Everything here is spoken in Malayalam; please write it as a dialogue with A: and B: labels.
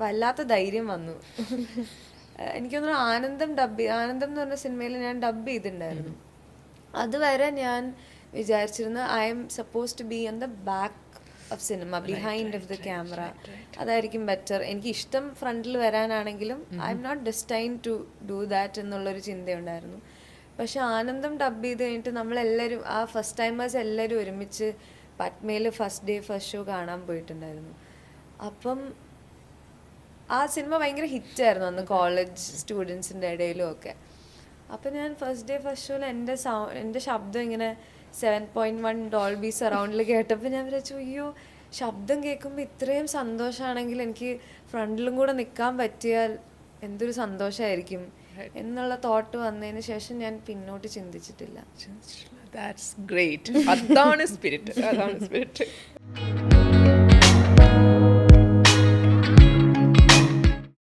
A: വല്ലാത്ത ധൈര്യം വന്നു. എനിക്ക് തോന്നുന്നു ആനന്ദം എന്ന് പറഞ്ഞ സിനിമയിൽ ഞാൻ ഡബ് ചെയ്തിട്ടുണ്ടായിരുന്നു. അതുവരെ ഞാൻ വിചാരിച്ചിരുന്ന I'm suppose to be on the back of cinema, behind of the camera. അതായിരിക്കും ബെറ്റർ. എനിക്ക് ഇഷ്ടം ഫ്രണ്ടിൽ വരാനാണെങ്കിലും I'm not destine to do that എന്നുള്ളൊരു ചിന്തയുണ്ടായിരുന്നു. പക്ഷെ ആനന്ദം ഡബ് ചെയ്ത് കഴിഞ്ഞിട്ട് നമ്മളെല്ലാവരും, ആ ഫസ്റ്റ് ടൈമേഴ്സ് എല്ലാവരും ഒരുമിച്ച് പത്മയിൽ ഫസ്റ്റ് ഡേ ഫസ്റ്റ് ഷോ കാണാൻ പോയിട്ടുണ്ടായിരുന്നു. അപ്പം ആ സിനിമ ഭയങ്കര ഹിറ്റായിരുന്നു അന്ന് കോളേജ് സ്റ്റുഡൻസിൻ്റെ ഇടയിലും ഒക്കെ. അപ്പം ഞാൻ ഫസ്റ്റ് ഡേ ഫസ്റ്റ് ഷോയിൽ എൻ്റെ ശബ്ദം ഇങ്ങനെ 7.1 ഡോൾബി സറൗണ്ടിൽ കേട്ടപ്പോൾ ഞാൻ വിചാരിച്ചു, അയ്യോ ശബ്ദം കേൾക്കുമ്പോൾ ഇത്രയും സന്തോഷമാണെങ്കിൽ എനിക്ക് ഫ്രണ്ടിലും കൂടെ നിൽക്കാൻ പറ്റിയാൽ എന്തൊരു സന്തോഷമായിരിക്കും എന്നുള്ള തോട്ട് വന്നതിന് ശേഷം ഞാൻ പിന്നോട്ട് ചിന്തിച്ചിട്ടില്ല.
B: That's great. അതാണ് സ്പിരിറ്റ്.